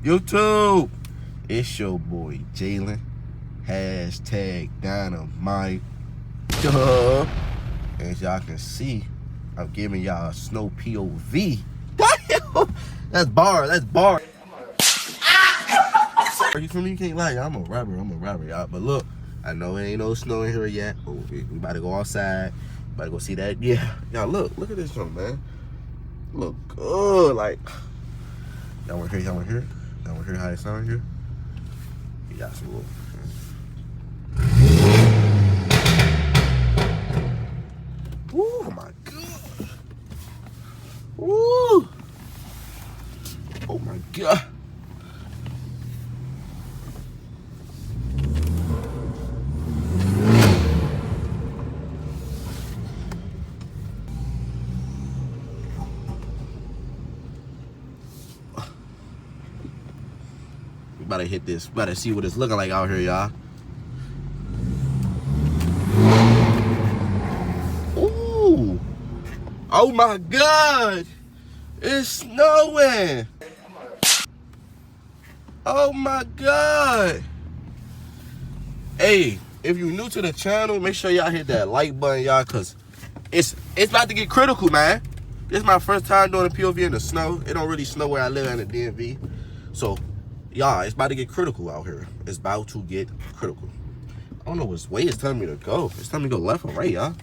YouTube, it's your boy Jalen. Hashtag Dynamite. Duh. As y'all can see, I'm giving y'all a snow POV. That's bar. That's bar. You feel me? You can't lie, y'all. I'm a rapper, y'all. But look, I know it ain't no snow in here yet. But we about to go outside. About to go see that. Yeah. Y'all, look at this one, man. Look good. Like, y'all want to hear? Y'all want to hear how it sound here? Yeah, some little. Oh my god. Woo. Oh my god. We about to hit this. We about to see what it's looking like out here, y'all. Ooh. Oh my god. It's snowing. Oh my god. Hey, if you're new to the channel, make sure y'all hit that like button, y'all, cause it's about to get critical, man. This is my first time doing a POV in the snow. It don't really snow where I live in the DMV. So, y'all, it's about to get critical out here. It's about to get critical. I don't know which way it's telling me to go. It's telling me to go left or right, y'all.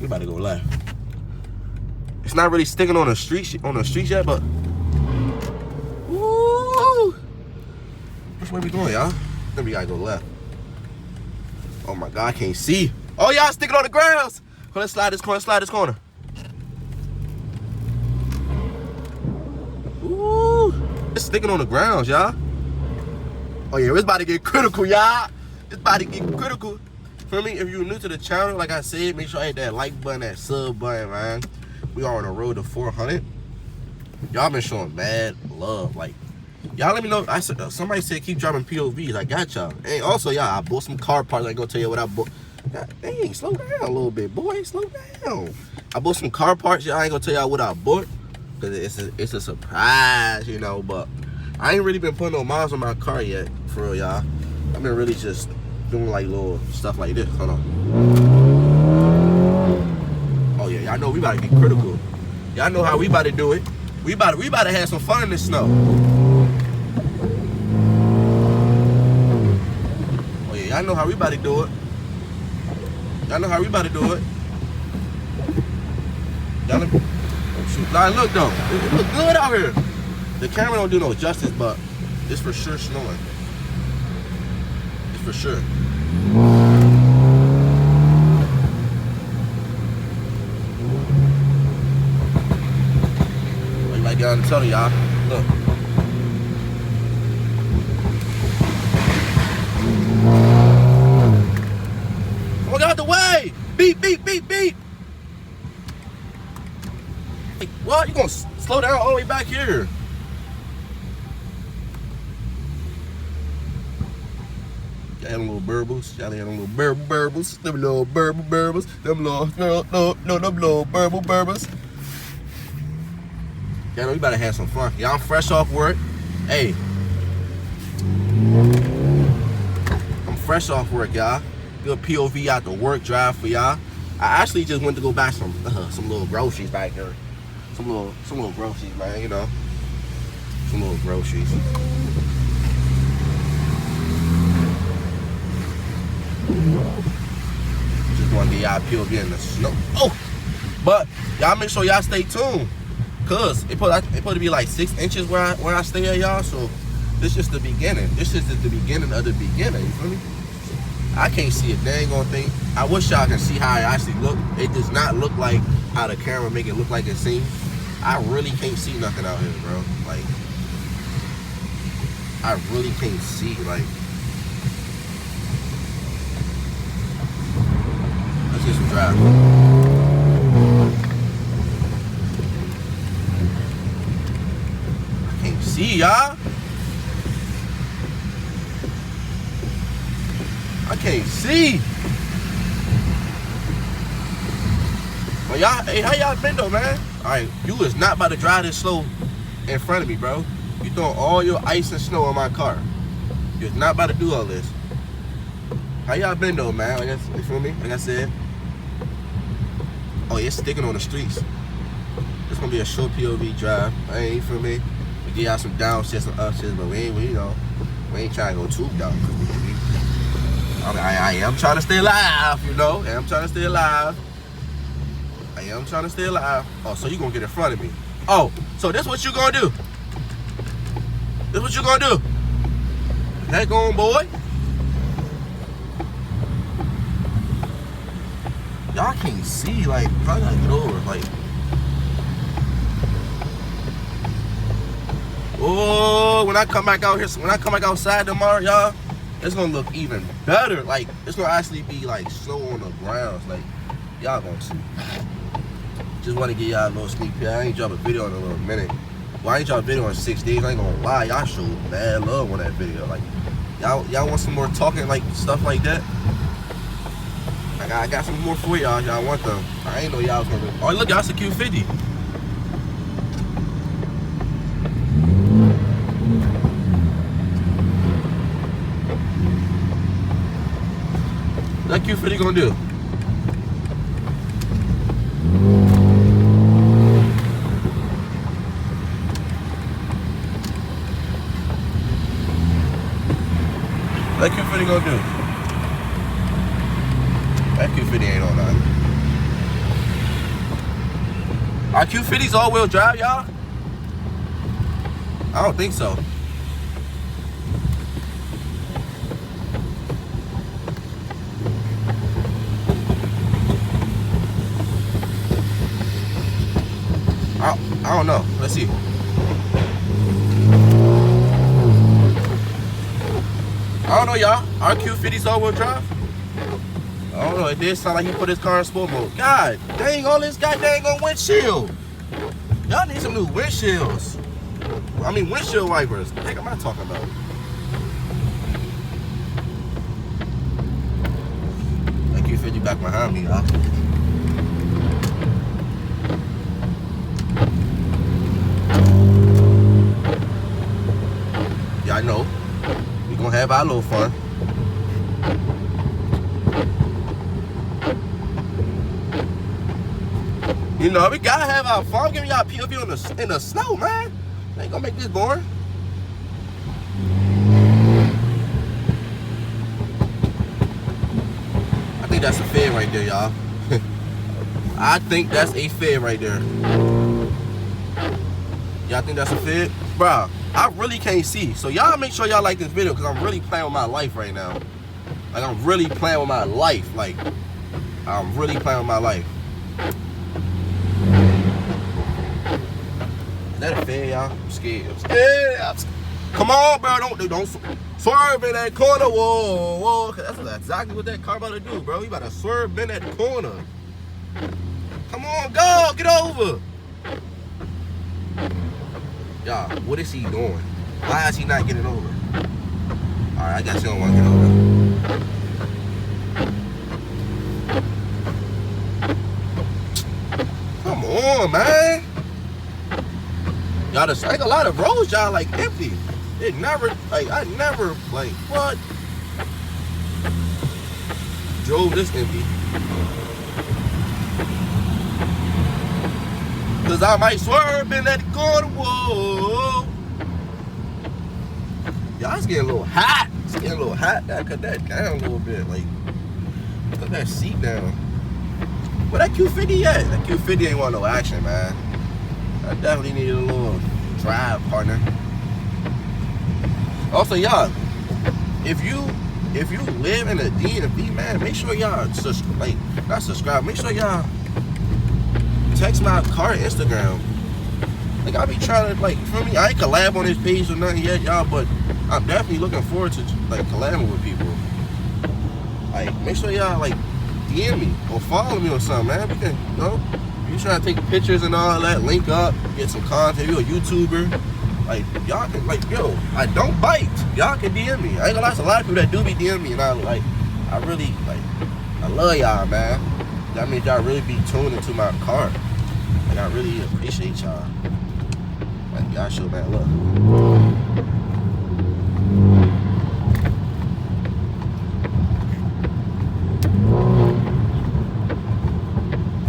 We about to go left. It's not really sticking on the street yet, but woo! Which way we going, y'all? Then we gotta go left. Oh my god, I can't see. Oh, y'all sticking on the grounds. Let's slide this corner, Ooh, it's sticking on the grounds, y'all. Oh yeah, it's about to get critical, y'all. It's about to get critical. Feel me? If you're new to the channel, like I said, make sure I hit that like button, that sub button, man. We are on the road to 400. Y'all been showing mad love. Like, y'all let me know. Somebody said keep dropping POVs. I got y'all. And also, y'all, I bought some car parts. I ain't gonna tell you what I bought. God dang, slow down a little bit, boy. Slow down. I bought some car parts. Y'all ain't gonna tell y'all what I bought. Because it's a surprise, you know. But I ain't really been putting no miles on my car yet, for real, y'all. I've been really just doing like little stuff like this. Hold on. Oh yeah, y'all know we about to get critical. Y'all know how we about to do it. We about to have some fun in the snow. Oh yeah, y'all know how we about to do it. Y'all know how we about to do it. Y'all know, oh shoot, now look though, it look good out here. The camera don't do no justice, but it's for sure snowing. It's for sure. Like I'm telling y'all, look. Oh, get out the way! Beep, beep, beep, beep! Like, what? You gonna slow down all the way back here? Y'all had them little burbles. Y'all had them little burbles. Them little burbles. Them little, them little burbles. Y'all know we about to have some fun. Y'all fresh off work. Hey. I'm fresh off work, y'all. Good POV out the work drive for y'all. I actually just went to go buy some little groceries back there. Some little groceries, man, you know. Some little groceries. Just want to get y'all POV in the snow. Oh! But y'all make sure y'all stay tuned. Cause it supposed to be like 6 inches where I stay at, y'all. So this is the beginning. This is the beginning of the beginning. You feel me? I can't see a dang on thing. I wish y'all can see how it actually look. It does not look like how the camera make it look like it seems. I really can't see nothing out here, bro. Like, I really can't see. Like, let's get some drive. See y'all? I can't see. Well, y'all, hey, how y'all been though, man? All right, you is not about to drive this slow in front of me, bro. You throwing all your ice and snow on my car. You're not about to do all this. How y'all been though, man? Like you feel me? Like I said. Oh, it's sticking on the streets. It's gonna be a short POV drive. You feel me? We get y'all some downstairs and upstairs, but we ain't trying to go too down. I am trying to stay alive, you know. I'm trying to stay alive. I am trying to stay alive. Oh, so you gonna get in front of me? Oh, so this what you gonna do? This what you gonna do? Heck on, boy. Y'all can't see, like, I gotta get over, like. Oh, when I come back out here, when I come back outside tomorrow, y'all, it's gonna look even better. Like, it's gonna actually be like snow on the grounds. Like, y'all gonna see. Just wanna give y'all a little sneak peek. I ain't drop a video in a little minute. Well, I ain't drop a video in 6 days. I ain't gonna lie, y'all showed bad love on that video. Like, y'all want some more talking, like, stuff like that? I got some more for y'all. Y'all want them. I ain't know y'all was gonna do. Oh, look, y'all, it's a Q50. What Q50 gonna do? What Q50 gonna do? That Q50 ain't on nothing. Are Q50s all-wheel drive, y'all? I don't think so. I don't know. Let's see. I don't know, y'all. Are Q50s all-wheel drive? I don't know. It did sound like he put his car in sport mode. God dang, all this goddamn on windshield. Y'all need some new windshields. I mean, windshield wipers. What the heck am I talking about? That Q50 back behind me, y'all. Yeah, I know. We gonna have our little fun. You know, we gotta have our fun. I'm giving y'all POV in the snow, man. Ain't gonna make this boring. I think that's a fade right there, y'all. I think that's a fade right there. Y'all think that's a fade? Bruh, I really can't see. So y'all make sure y'all like this video because I'm really playing with my life right now. Like, I'm really playing with my life. Like, I'm really playing with my life. Is that a fade, y'all? I'm scared. I'm scared. Come on, bro. Don't swerve in that corner. Whoa, whoa. That's exactly what that car about to do, bro. He about to swerve in that corner. Come on, go. Get over. Y'all, what is he doing? Why is he not getting over? Alright, I guess he don't want to get over. Come on, man. Y'all, there's like a lot of roads, y'all, like empty. It never, like, I never, like, what? Drove this empty. Cause I might swerve in that corner, whoa. Y'all, it's getting a little hot. It's getting a little hot. Gotta cut that down a little bit. Like, cut that seat down. Where that Q50 at? That Q50 ain't want no action, man. I definitely need a little drive partner. Also, y'all, if you live in a DMV, man, make sure y'all not subscribe. Make sure y'all text my car Instagram. Like, I be trying to, like, for me, I ain't collab on this page or nothing yet, y'all, but I'm definitely looking forward to, like, collabing with people. Like, make sure y'all, like, DM me or follow me or something, man. We can, you know, you trying to take pictures and all that, link up, get some content. You a YouTuber, like, y'all can, like, yo, I don't bite. Y'all can DM me. I ain't gonna lie, there's a lot of people that do be DM me, and I really, like, I love y'all, man. That means y'all really be tuned into my car. Like, I really appreciate y'all. Like, y'all show man, look.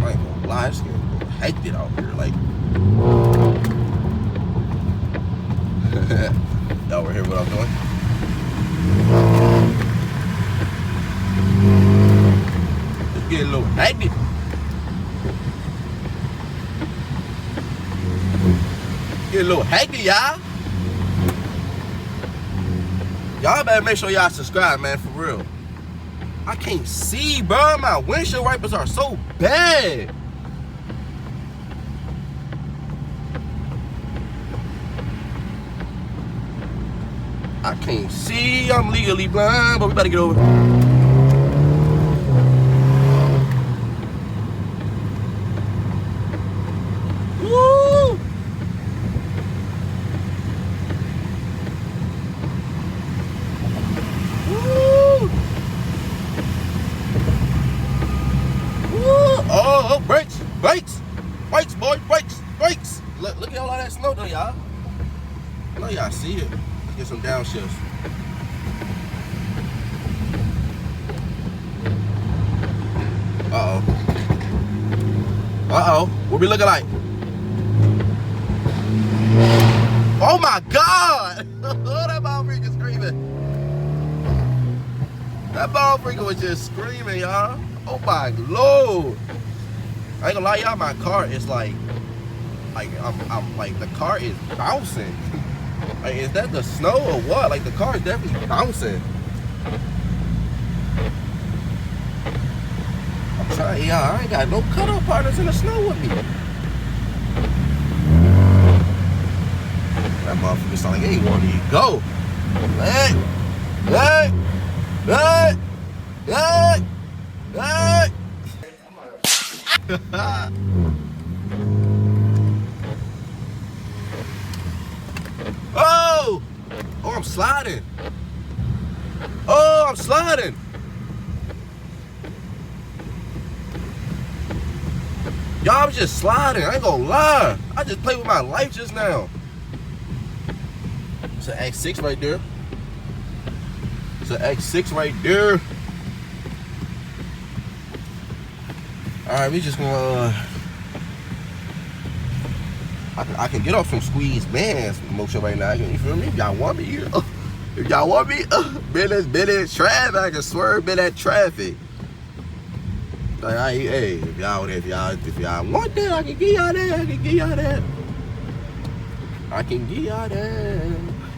I ain't gonna lie, it's getting hectic out here. Like, y'all ever hear what I'm doing? It's getting a little hectic. Get a little hectic, y'all. Y'all better make sure y'all subscribe, man, for real. I can't see, bro. My windshield wipers are so bad. I can't see. I'm legally blind, but we better get over it. Oh, brakes, brakes, brakes, boy, brakes, brakes. Look at all that snow though, y'all. I know y'all see it. Let's get some downshifts. Uh-oh. Uh-oh. What we looking like? Oh my God! Oh, that motherfucker screaming. That motherfucker was just screaming, y'all. Oh my Lord. I ain't gonna lie, y'all, my car is like I'm like, the car is bouncing. Like, is that the snow or what? Like, the car is definitely bouncing. I'm trying, y'all, I ain't got no cutoff partners in the snow with me. That motherfucker sound like he ain't want to go. Hey, hey, hey, hey, hey. Oh! Oh, I'm sliding. Oh, I'm sliding. Y'all, I was just sliding. I ain't gonna lie. I just played with my life just now. It's an X6 right there. It's an X6 right there. Alright, we just gonna I can get off some squeeze bands motion right now. You feel me? If y'all want me, if y'all want me, business traffic, I can swerve bit that traffic. Like, hey, if y'all want that, I can give y'all that. I can give y'all that. I can give y'all that.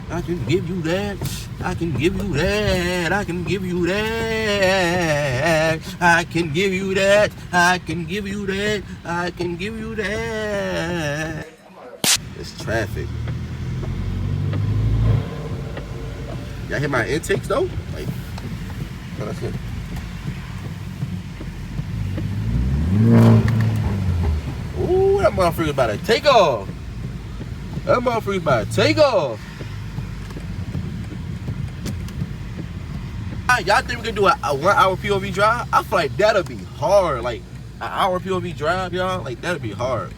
I can give you that. I can give you that. I can give you that. I can give you that. I can give you that. I can give you that. It's traffic. Y'all hear my intakes though? Like, oh, that's it. Ooh, that motherfucker's about to take off. That motherfucker's about to take off. Y'all think we can do a 1 hour POV drive? I feel like that'll be hard. Like, an hour POV drive, y'all, like, that'll be hard.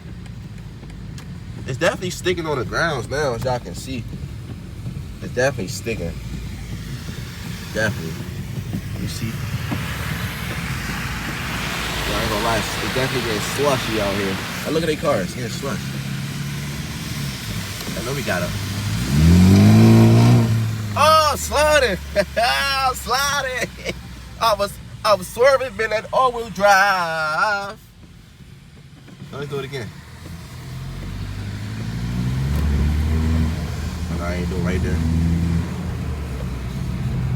It's definitely sticking on the grounds now, as y'all can see. It's definitely sticking. Definitely. You see? I ain't gonna lie, it's definitely getting slushy out here. And look at their cars, it's getting slush. I know we got a... Oh, sliding! I'm sliding! I was swerving, been at all-wheel drive. Let's do it again. No, I ain't doing right there.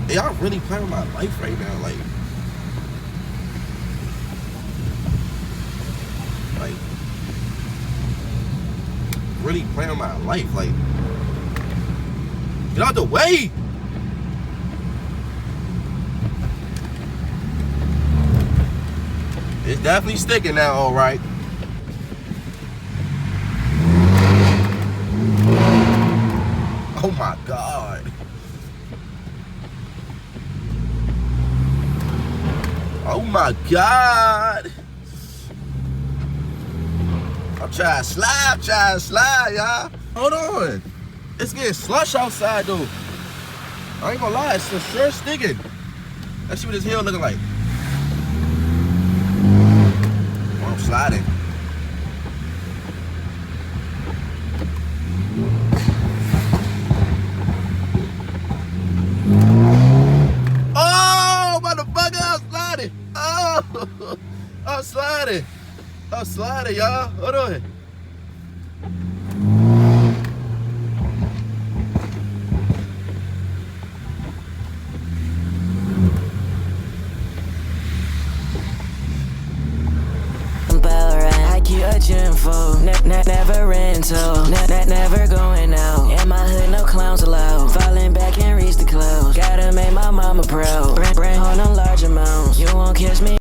Hey, y'all really playing my life right now, like really playing my life, like, get out the way. It's definitely sticking now, all right. Oh my God. Oh my God. I'm trying to slide, y'all. Hold on. It's getting slush outside though. I ain't gonna lie, it's for sure sticking. Let's see what this hill looking like. Oh, I'm sliding. Oh, motherfucker, I'm sliding. Oh, I'm sliding. I'm sliding, y'all. Hold on. A gym for never rental, never going out. In my hood, no clowns allowed. Falling back and reach the clouds. Gotta make my mama proud. Bring home them large amounts. You won't catch me.